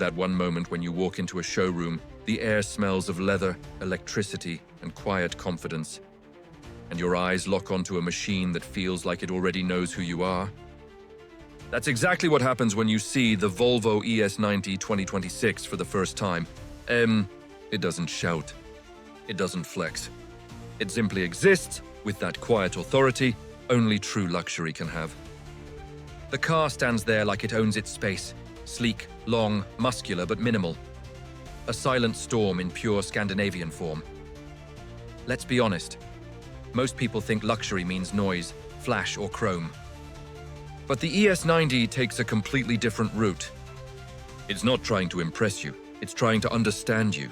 that one moment when you walk into a showroom, the air smells of leather, electricity, and quiet confidence, and your eyes lock onto a machine that feels like it already knows who you are. That's exactly what happens when you see the Volvo ES90 2026 for the first time. It doesn't shout. It doesn't flex. It simply exists with that quiet authority only true luxury can have. The car stands there like it owns its space, sleek, long, muscular but minimal. A silent storm in pure Scandinavian form. Let's be honest, most people think luxury means noise, flash or chrome. But the ES90 takes a completely different route. It's not trying to impress you, it's trying to understand you.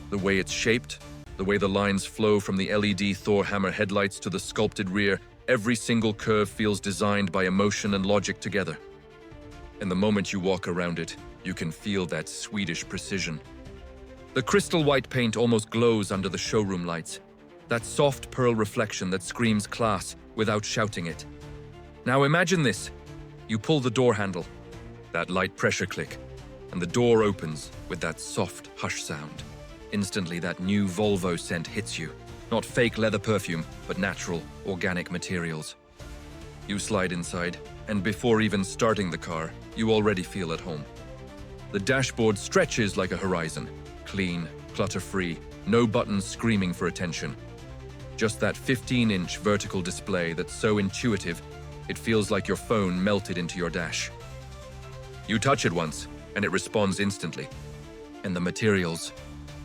The way it's shaped, the way the lines flow from the LED Thor hammer headlights to the sculpted rear, every single curve feels designed by emotion and logic together. And the moment you walk around it, you can feel that Swedish precision. The crystal white paint almost glows under the showroom lights. That soft pearl reflection that screams class without shouting it. Now imagine this. You pull the door handle, that light pressure click, and the door opens with that soft hush sound. Instantly, that new Volvo scent hits you. Not fake leather perfume, but natural, organic materials. You slide inside, and before even starting the car, you already feel at home. The dashboard stretches like a horizon. Clean, clutter-free, no buttons screaming for attention. Just that 15-inch vertical display that's so intuitive, it feels like your phone melted into your dash. You touch it once, and it responds instantly. And the materials,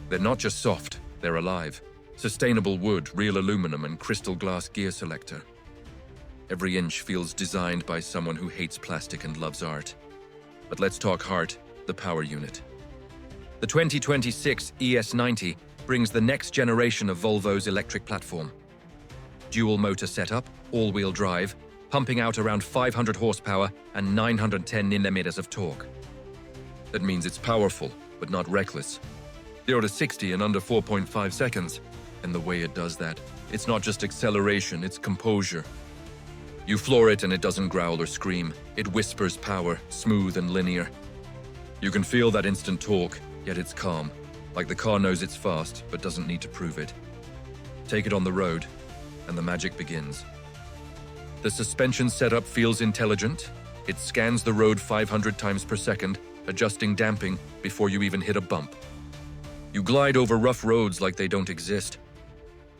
they're not just soft, they're alive. Sustainable wood, real aluminum, and crystal glass gear selector. Every inch feels designed by someone who hates plastic and loves art. But let's talk heart, the power unit. The 2026 ES90 brings the next generation of Volvo's electric platform. Dual motor setup, all-wheel drive, pumping out around 500 horsepower and 910 Nm of torque. That means it's powerful, but not reckless. 0 to 60 in under 4.5 seconds. And the way it does that, it's not just acceleration, it's composure. You floor it and it doesn't growl or scream. It whispers power, smooth and linear. You can feel that instant torque, yet it's calm. Like the car knows it's fast, but doesn't need to prove it. Take it on the road, and the magic begins. The suspension setup feels intelligent. It scans the road 500 times per second, adjusting damping before you even hit a bump. You glide over rough roads like they don't exist.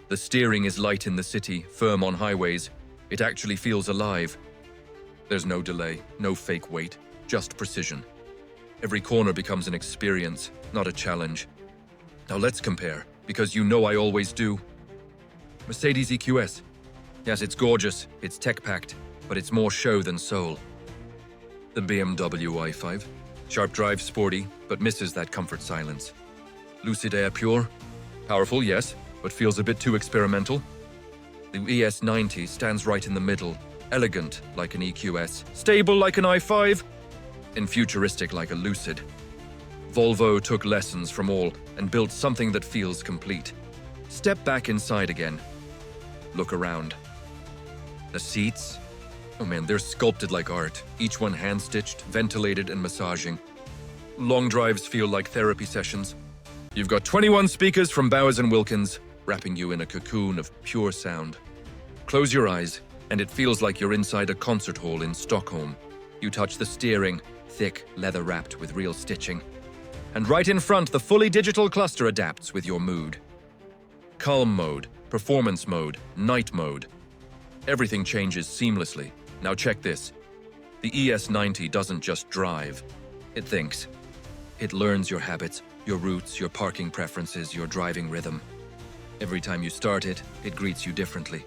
The steering is light in the city, firm on highways. It actually feels alive. There's no delay, no fake weight, just precision. Every corner becomes an experience, not a challenge. Now let's compare, because you know I always do. Mercedes EQS. Yes, it's gorgeous, it's tech-packed, but it's more show than soul. The BMW i5. Sharp drive, sporty, but misses that comfort silence. Lucid Air Pure. Powerful, yes, but feels a bit too experimental. The ES90 stands right in the middle, elegant like an EQS, stable like an i5, and futuristic like a Lucid. Volvo took lessons from all and built something that feels complete. Step back inside again. Look around. The seats? Oh man, they're sculpted like art, each one hand-stitched, ventilated and massaging. Long drives feel like therapy sessions. You've got 21 speakers from Bowers & Wilkins, wrapping you in a cocoon of pure sound. Close your eyes, and it feels like you're inside a concert hall in Stockholm. You touch the steering, thick, leather-wrapped with real stitching. And right in front, the fully digital cluster adapts with your mood. Calm mode, performance mode, night mode. Everything changes seamlessly. Now check this. The ES90 doesn't just drive. It thinks. It learns your habits, your routes, your parking preferences, your driving rhythm. Every time you start it, it greets you differently.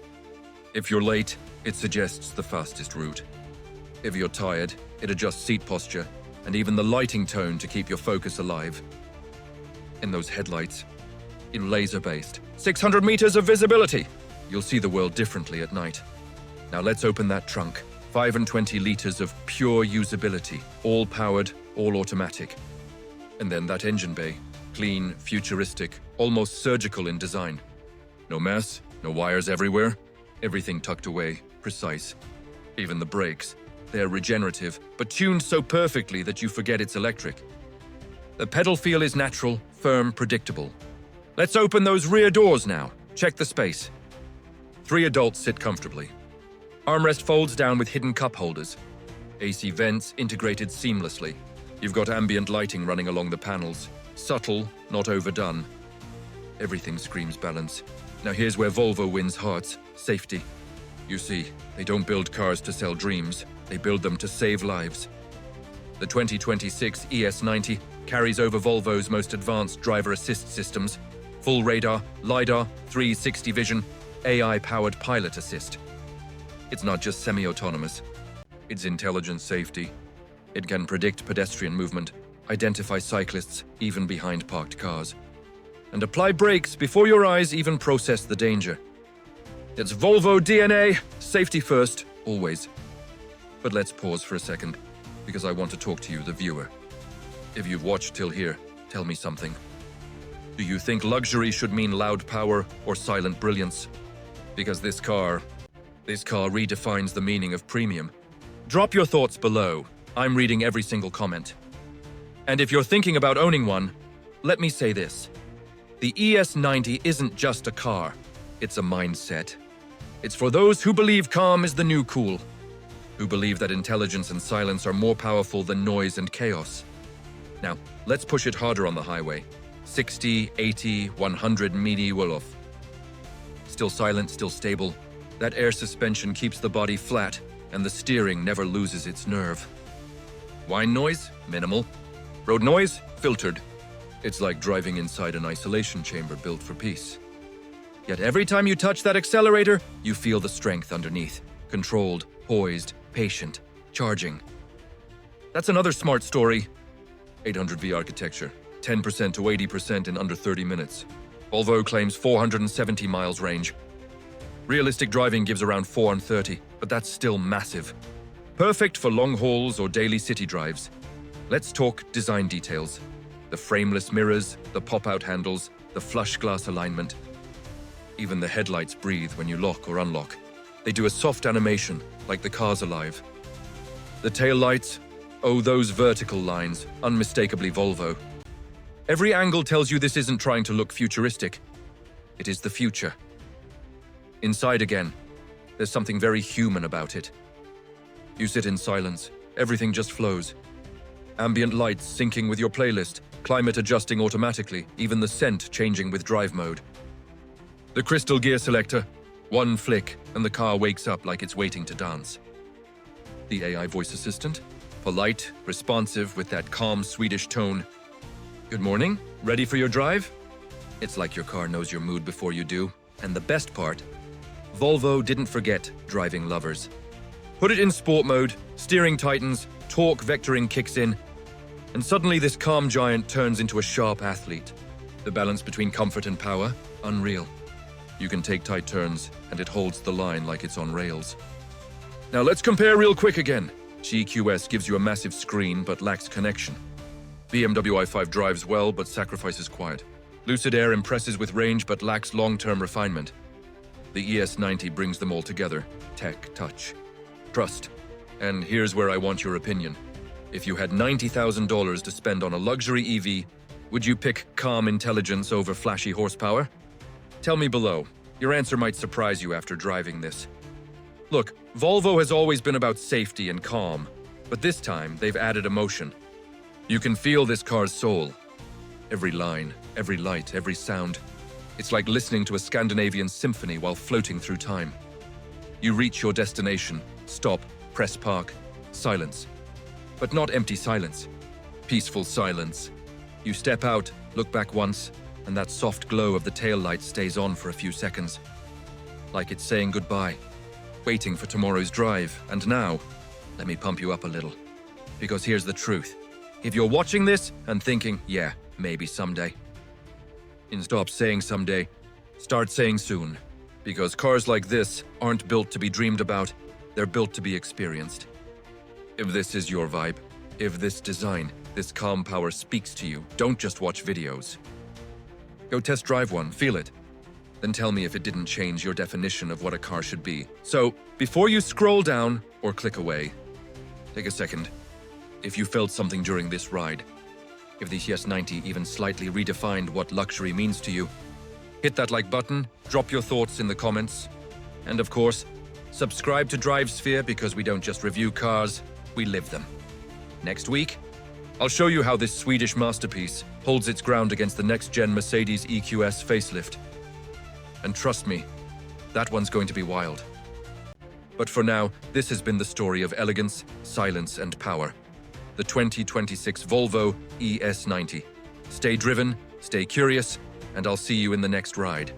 If you're late, it suggests the fastest route. If you're tired, it adjusts seat posture and even the lighting tone to keep your focus alive. In those headlights, it's laser-based. 600 meters of visibility! You'll see the world differently at night. Now let's open that trunk. 25 liters of pure usability, all powered, all automatic. And then that engine bay, clean, futuristic, almost surgical in design. No mess, no wires everywhere, everything tucked away, precise. Even the brakes, they're regenerative, but tuned so perfectly that you forget it's electric. The pedal feel is natural, firm, predictable. Let's open those rear doors now. Check the space. 3 adults sit comfortably. Armrest folds down with hidden cup holders. AC vents integrated seamlessly. You've got ambient lighting running along the panels. Subtle, not overdone. Everything screams balance. Now here's where Volvo wins hearts. Safety. You see, they don't build cars to sell dreams. They build them to save lives. The 2026 ES90 carries over Volvo's most advanced driver assist systems. Full radar, LiDAR, 360 vision, AI-powered pilot assist. It's not just semi-autonomous. It's intelligent safety. It can predict pedestrian movement, identify cyclists even behind parked cars, and apply brakes before your eyes even process the danger. It's Volvo DNA, safety first, always. But let's pause for a second, because I want to talk to you, the viewer. If you've watched till here, tell me something. Do you think luxury should mean loud power or silent brilliance? Because this car redefines the meaning of premium. Drop your thoughts below. I'm reading every single comment. And if you're thinking about owning one, let me say this. The ES90 isn't just a car, it's a mindset. It's for those who believe calm is the new cool, who believe that intelligence and silence are more powerful than noise and chaos. Now, let's push it harder on the highway. 60, 80, 100 midi Wolof. Still silent, still stable. That air suspension keeps the body flat, and the steering never loses its nerve. Whine noise? Minimal. Road noise? Filtered. It's like driving inside an isolation chamber built for peace. Yet every time you touch that accelerator, you feel the strength underneath. Controlled, poised, patient, charging. That's another smart story. 800V architecture. 10% to 80% in under 30 minutes. Volvo claims 470 miles range. Realistic driving gives around 430, but that's still massive. Perfect for long hauls or daily city drives. Let's talk design details. The frameless mirrors, the pop-out handles, the flush glass alignment. Even the headlights breathe when you lock or unlock. They do a soft animation, like the car's alive. The taillights, oh, those vertical lines, unmistakably Volvo. Every angle tells you this isn't trying to look futuristic. It is the future. Inside again, there's something very human about it. You sit in silence, everything just flows. Ambient lights syncing with your playlist, climate adjusting automatically, even the scent changing with drive mode. The crystal gear selector, one flick, and the car wakes up like it's waiting to dance. The AI voice assistant, polite, responsive with that calm Swedish tone. Good morning, ready for your drive? It's like your car knows your mood before you do. And the best part, Volvo didn't forget driving lovers. Put it in sport mode, steering tightens, torque vectoring kicks in, and suddenly this calm giant turns into a sharp athlete. The balance between comfort and power, unreal. You can take tight turns, and it holds the line like it's on rails. Now let's compare real quick again. EQS gives you a massive screen but lacks connection. BMW i5 drives well but sacrifices quiet. Lucid Air impresses with range but lacks long-term refinement. The ES90 brings them all together. Tech, touch, trust. And here's where I want your opinion. If you had $90,000 to spend on a luxury EV, would you pick calm intelligence over flashy horsepower? Tell me below. Your answer might surprise you after driving this. Look, Volvo has always been about safety and calm, but this time they've added emotion. You can feel this car's soul. Every line, every light, every sound. It's like listening to a Scandinavian symphony while floating through time. You reach your destination, stop, press park, silence. But not empty silence. Peaceful silence. You step out, look back once, and that soft glow of the taillight stays on for a few seconds. Like it's saying goodbye, waiting for tomorrow's drive. And now, let me pump you up a little. Because here's the truth. If you're watching this and thinking, yeah, maybe someday, and stop saying someday, start saying soon. Because cars like this aren't built to be dreamed about, they're built to be experienced. If this is your vibe, if this design, this calm power speaks to you, don't just watch videos. Go test drive one, feel it. Then tell me if it didn't change your definition of what a car should be. So, before you scroll down or click away, take a second. If you felt something during this ride, if the ES90 even slightly redefined what luxury means to you. Hit that like button, drop your thoughts in the comments, and of course, subscribe to DriveSphere because we don't just review cars, we live them. Next week, I'll show you how this Swedish masterpiece holds its ground against the next-gen Mercedes EQS facelift. And trust me, that one's going to be wild. But for now, this has been the story of elegance, silence, and power. The 2026 Volvo ES90. Stay driven, stay curious, and I'll see you in the next ride.